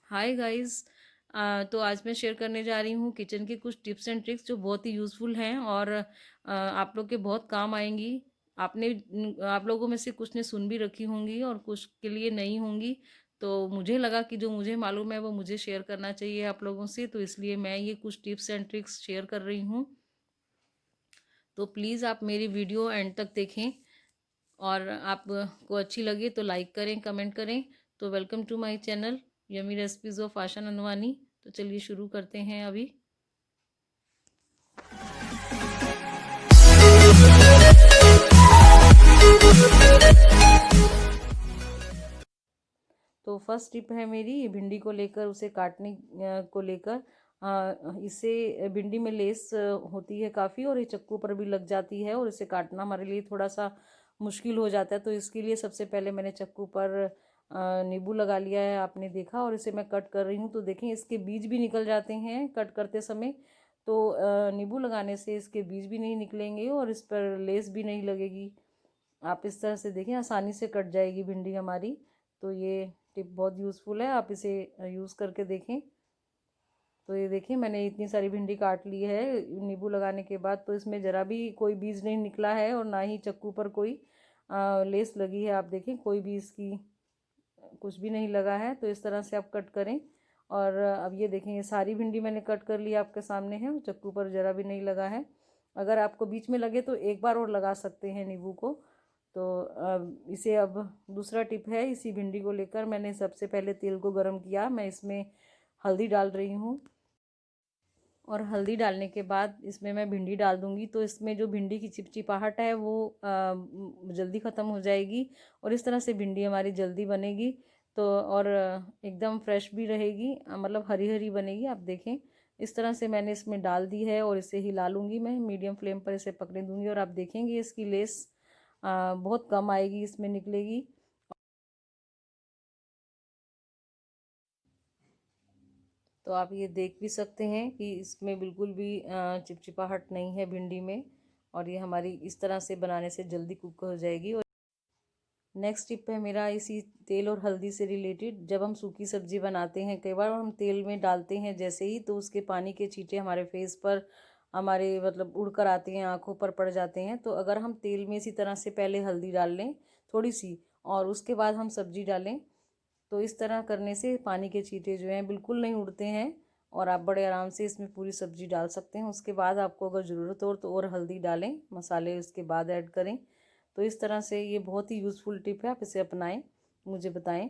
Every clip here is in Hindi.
Hi guys. तो आज मैं शेयर करने जा रही हूँ किचन की कुछ टिप्स एंड ट्रिक्स जो बहुत ही यूज़फुल हैं और आप लोग के बहुत काम आएंगी। आप लोगों में से कुछ ने सुन भी रखी होंगी और कुछ के लिए नहीं होंगी। तो मुझे लगा कि जो मुझे मालूम है वो मुझे शेयर करना चाहिए आप लोगों से, तो इसलिए मैं ये कुछ टिप्स एंड ट्रिक्स शेयर कर रही हूँ। तो प्लीज़ आप मेरी वीडियो एंड तक देखें और आपको अच्छी लगे तो लाइक करें, कमेंट करें। तो welcome to my channel yummy recipes of Asha Nandwani. तो चलिए शुरू करते हैं अभी। तो फर्स्ट टिप है मेरी भिंडी को लेकर, उसे काटने को लेकर। इससे भिंडी में लेस होती है काफ़ी और ये चक्कू पर भी लग जाती है और इसे काटना हमारे लिए थोड़ा सा मुश्किल हो जाता है। तो इसके लिए सबसे पहले मैंने चक्कू पर नींबू लगा लिया है, आपने देखा, और इसे मैं कट कर रही हूँ। तो देखें इसके बीज भी निकल जाते हैं कट करते समय। तो नींबू लगाने से इसके बीज भी नहीं निकलेंगे और इस पर लेस भी नहीं लगेगी। आप इस तरह से देखें, आसानी से कट जाएगी भिंडी हमारी। तो ये टिप बहुत यूज़फुल है, आप इसे यूज़ करके देखें। तो ये देखिए मैंने इतनी सारी भिंडी काट ली है नींबू लगाने के बाद। तो इसमें ज़रा भी कोई बीज नहीं निकला है और ना ही चक्कू पर कोई लेस लगी है। आप देखें कोई भी इसकी कुछ भी नहीं लगा है। तो इस तरह से आप कट करें। और अब ये देखें ये सारी भिंडी मैंने कट कर ली, आपके सामने है, चक्कू पर ज़रा भी नहीं लगा है। अगर आपको बीच में लगे तो एक बार और लगा सकते हैं नींबू को। तो इसे अब दूसरा टिप है, इसी भिंडी को लेकर मैंने सबसे पहले तेल को गर्म किया। मैं इसमें हल्दी डाल रही हूँ और हल्दी डालने के बाद इसमें मैं भिंडी डाल दूँगी। तो इसमें जो भिंडी की चिपचिपाहट है वो जल्दी ख़त्म हो जाएगी और इस तरह से भिंडी हमारी जल्दी बनेगी। तो और एकदम फ्रेश भी रहेगी, मतलब हरी हरी बनेगी। आप देखें इस तरह से मैंने इसमें डाल दी है और इसे हिला लूँगी, मैं मीडियम फ्लेम पर इसे पकने दूँगी और आप देखेंगे इसकी लेस बहुत कम आएगी, इसमें निकलेगी। तो आप ये देख भी सकते हैं कि इसमें बिल्कुल भी चिपचिपाहट नहीं है भिंडी में और ये हमारी इस तरह से बनाने से जल्दी कुक हो जाएगी। और नेक्स्ट टिप है मेरा इसी तेल और हल्दी से रिलेटेड। जब हम सूखी सब्जी बनाते हैं कई बार हम तेल में डालते हैं जैसे ही, तो उसके पानी के छींटे हमारे फेस पर, हमारे मतलब उड़ कर आते हैं, आँखों पर पड़ जाते हैं। तो अगर हम तेल में इसी तरह से पहले हल्दी डाल लें थोड़ी सी और उसके बाद हम सब्जी डालें, तो इस तरह करने से पानी के छींटे जो हैं बिल्कुल नहीं उड़ते हैं और आप बड़े आराम से इसमें पूरी सब्जी डाल सकते हैं। उसके बाद आपको अगर ज़रूरत हो तो और हल्दी डालें, मसाले उसके बाद ऐड करें। तो इस तरह से ये बहुत ही यूज़फुल टिप है, आप इसे अपनाएं, मुझे बताएं।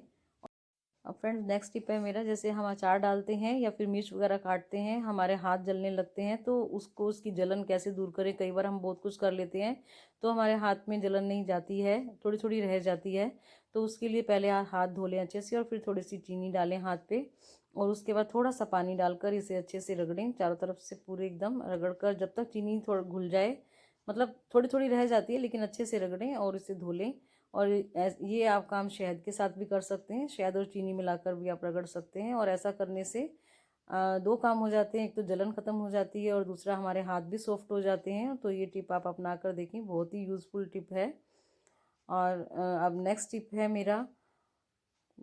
अब फ्रेंड्स नेक्स्ट टिप है मेरा, जैसे हम अचार डालते हैं या फिर मिर्च वगैरह काटते हैं, हमारे हाथ जलने लगते हैं, तो उसको उसकी जलन कैसे दूर करें। कई बार हम बहुत कुछ कर लेते हैं तो हमारे हाथ में जलन नहीं जाती है, थोड़ी थोड़ी रह जाती है। तो उसके लिए पहले हाथ धो लें अच्छे से और फिर थोड़ी सी चीनी डालें हाथ पे और उसके बाद थोड़ा सा पानी डालकर इसे अच्छे से रगड़ें चारों तरफ से, पूरे एकदम रगड़ कर जब तक चीनी थोड़ा घुल जाए, मतलब थोड़ी थोड़ी रह जाती है लेकिन अच्छे से रगड़ें और इसे धो लें। और ये आप काम शहद के साथ भी कर सकते हैं, शहद और चीनी मिलाकर भी आप रगड़ सकते हैं। और ऐसा करने से दो काम हो जाते हैं, एक तो जलन ख़त्म हो जाती है और दूसरा हमारे हाथ भी सॉफ्ट हो जाते हैं। तो ये टिप आप अपना कर देखें, बहुत ही यूज़फुल टिप है। और अब नेक्स्ट टिप है मेरा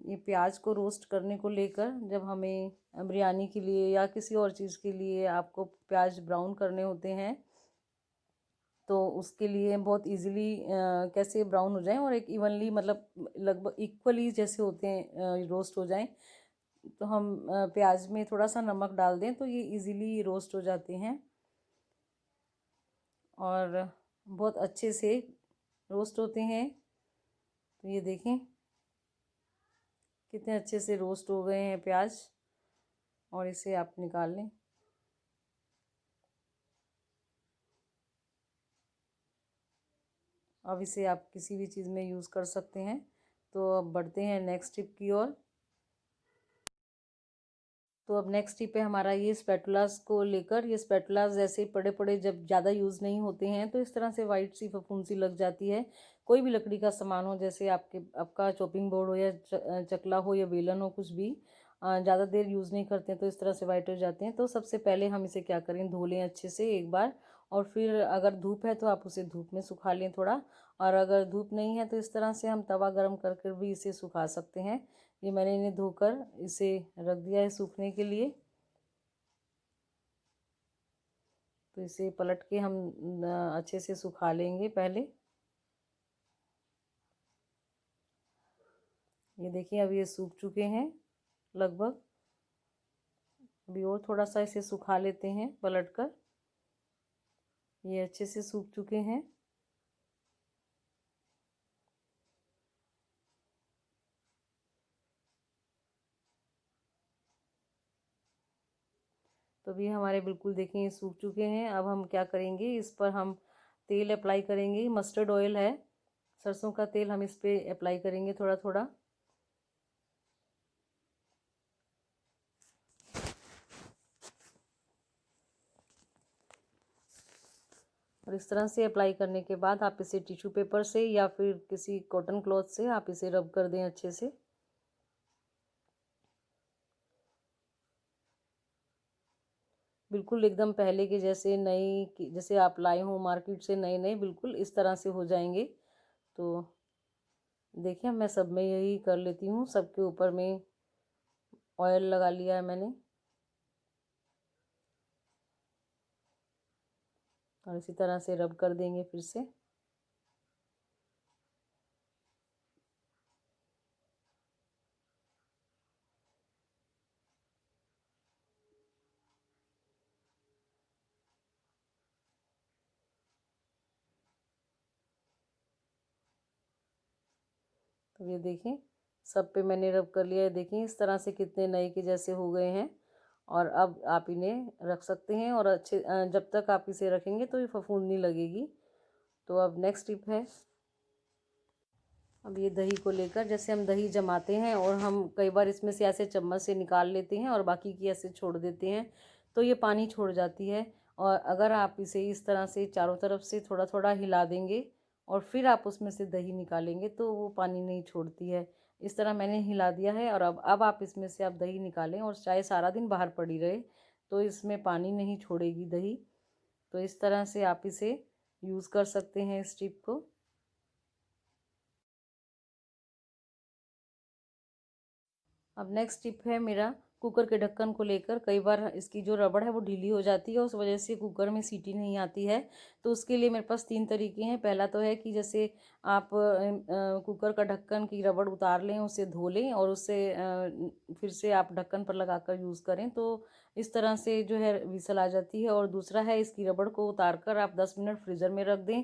ये प्याज को रोस्ट करने को लेकर। जब हमें बिरयानी के लिए या किसी और चीज़ के लिए आपको प्याज ब्राउन करने होते हैं, तो उसके लिए बहुत इजीली कैसे ब्राउन हो जाएं और एक इवनली, मतलब लगभग इक्वली जैसे होते हैं, रोस्ट हो जाएं, तो हम प्याज में थोड़ा सा नमक डाल दें तो ये इजीली रोस्ट हो जाते हैं और बहुत अच्छे से रोस्ट होते हैं। तो ये देखें कितने अच्छे से रोस्ट हो गए हैं प्याज, और इसे आप निकाल लें। अब इसे आप किसी भी चीज़ में यूज़ कर सकते हैं। तो अब बढ़ते हैं नेक्स्ट टिप की ओर। तो अब नेक्स्ट टिप है हमारा ये स्पैटुलास को लेकर। ये स्पैटुलास ऐसे पड़े पड़े जब ज़्यादा यूज़ नहीं होते हैं तो इस तरह से वाइट सी फफूंद सी लग जाती है। कोई भी लकड़ी का सामान हो, जैसे आपका चॉपिंग बोर्ड हो या चकला हो या बेलन हो, कुछ भी ज़्यादा देर यूज़ नहीं करते हैं तो इस तरह से वाइट हो जाते हैं। तो सबसे पहले हम इसे क्या करें, धो लें अच्छे से एक बार और फिर अगर धूप है तो आप उसे धूप में सुखा लें थोड़ा, और अगर धूप नहीं है तो इस तरह से हम तवा गर्म करके भी इसे सुखा सकते हैं। ये मैंने इन्हें धोकर इसे रख दिया है सूखने के लिए। तो इसे पलट के हम अच्छे से सुखा लेंगे पहले। ये देखिए अब ये सूख चुके हैं लगभग। अभी और थोड़ा सा इसे सुखा लेते हैं पलटकर। ये अच्छे से सूख चुके हैं। तो भी हमारे बिल्कुल देखिए ये सूख चुके हैं। अब हम क्या करेंगे, इस पर हम तेल अप्लाई करेंगे। मस्टर्ड ऑयल है, सरसों का तेल हम इस पे अप्लाई करेंगे थोड़ा थोड़ा। और इस तरह से अप्लाई करने के बाद आप इसे टिश्यू पेपर से या फिर किसी कॉटन क्लॉथ से आप इसे रब कर दें अच्छे से। बिल्कुल एकदम पहले के जैसे नई, जैसे आप लाए हो मार्केट से नए नए, बिल्कुल इस तरह से हो जाएंगे। तो देखिए मैं सब में यही कर लेती हूँ, सबके ऊपर में ऑयल लगा लिया है मैंने। और इसी तरह से रब कर देंगे फिर से। तो ये देखें सब पे मैंने रब कर लिया है। देखें इस तरह से कितने नए के जैसे हो गए हैं। और अब आप इन्हें रख सकते हैं। और अच्छे जब तक आप इसे रखेंगे तो ये फफूंद नहीं लगेगी। तो अब नेक्स्ट टिप है, अब ये दही को लेकर, जैसे हम दही जमाते हैं और हम कई बार इसमें से ऐसे चम्मच से निकाल लेते हैं और बाकी की ऐसे छोड़ देते हैं, तो ये पानी छोड़ जाती है। और अगर आप इसे इस तरह से चारों तरफ से थोड़ा थोड़ा हिला देंगे और फिर आप उसमें से दही निकालेंगे तो वो पानी नहीं छोड़ती है। इस तरह मैंने हिला दिया है। और अब आप इसमें से आप दही निकालें और चाहे सारा दिन बाहर पड़ी रहे तो इसमें पानी नहीं छोड़ेगी दही। तो इस तरह से आप इसे यूज़ कर सकते हैं इस टिप को। अब नेक्स्ट टिप है मेरा कुकर के ढक्कन को लेकर। कई बार इसकी जो रबड़ है वो ढीली हो जाती है, उस वजह से कुकर में सीटी नहीं आती है। तो उसके लिए मेरे पास 3 तरीके हैं। पहला तो है कि जैसे आप कुकर का ढक्कन की रबड़ उतार लें, उसे धो लें और उससे फिर से आप ढक्कन पर लगाकर यूज़ करें, तो इस तरह से जो है विसल आ जाती है। और दूसरा है इसकी रबड़ को उतार कर आप 10 मिनट फ्रीज़र में रख दें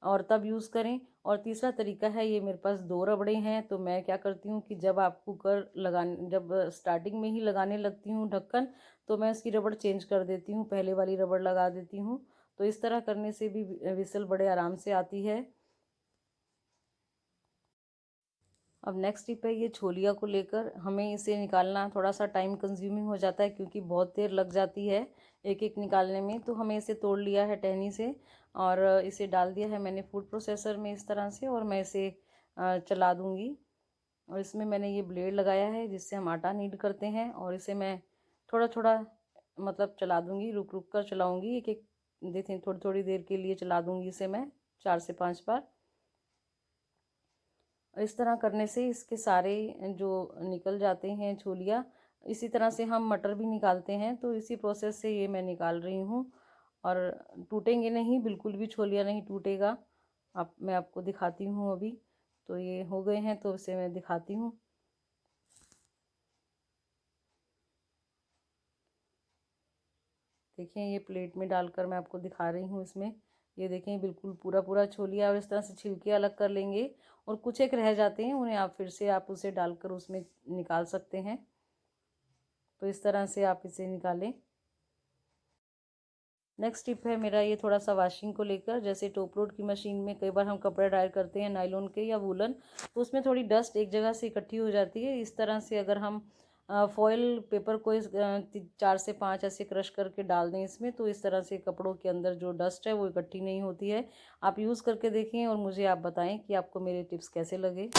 और तब यूज़ करें। और तीसरा तरीका है, ये मेरे पास 2 रबड़े हैं, तो मैं क्या करती हूँ कि जब आप कुकर लगाने, जब स्टार्टिंग में ही लगाने लगती हूँ ढक्कन, तो मैं उसकी रबड़ चेंज कर देती हूँ, पहले वाली रबड़ लगा देती हूँ। तो इस तरह करने से भी विसल बड़े आराम से आती है। अब नेक्स्ट टिप है ये छोलिया को लेकर। हमें इसे निकालना थोड़ा सा टाइम कंज्यूमिंग हो जाता है क्योंकि बहुत देर लग जाती है एक एक निकालने में। तो हमें इसे तोड़ लिया है टहनी से और इसे डाल दिया है मैंने फूड प्रोसेसर में इस तरह से। और मैं इसे चला दूँगी। और इसमें मैंने ये ब्लेड लगाया है जिससे हम आटा नीड करते हैं। और इसे मैं थोड़ा थोड़ा मतलब चला दूँगी, रुक रुक कर चलाऊँगी, एक एक देखिए थोड़ी थोड़ी देर के लिए चला दूँगी इसे मैं 4 से 5 बार। इस तरह करने से इसके सारे जो निकल जाते हैं छोलिया। इसी तरह से हम मटर भी निकालते हैं, तो इसी प्रोसेस से ये मैं निकाल रही हूँ। और टूटेंगे नहीं, बिल्कुल भी छोलिया नहीं टूटेगा। मैं आपको दिखाती हूँ अभी। तो ये हो गए हैं, तो इसे मैं दिखाती हूँ। देखिए ये प्लेट में डालकर मैं आपको दिखा रही हूँ इसमें। ये देखें बिल्कुल पूरा पूरा छोलिया। और इस तरह से छिलके अलग कर लेंगे और कुछ एक रह जाते हैं, उन्हें आप फिर से आप उसे डालकर उसमें निकाल सकते हैं। तो इस तरह से आप इसे निकालें। नेक्स्ट टिप है मेरा ये थोड़ा सा वॉशिंग को लेकर। जैसे टॉप लोड की मशीन में कई बार हम कपड़े ड्राई करते हैं नायलॉन के या वूलन, तो उसमें थोड़ी डस्ट एक जगह से इकट्ठी हो जाती है। इस तरह से अगर हम फॉयल पेपर को 4 से 5 ऐसे क्रश करके डाल दें इसमें, तो इस तरह से कपड़ों के अंदर जो डस्ट है वो इकट्ठी नहीं होती है। आप यूज़ करके देखें और मुझे आप बताएं कि आपको मेरे टिप्स कैसे लगे।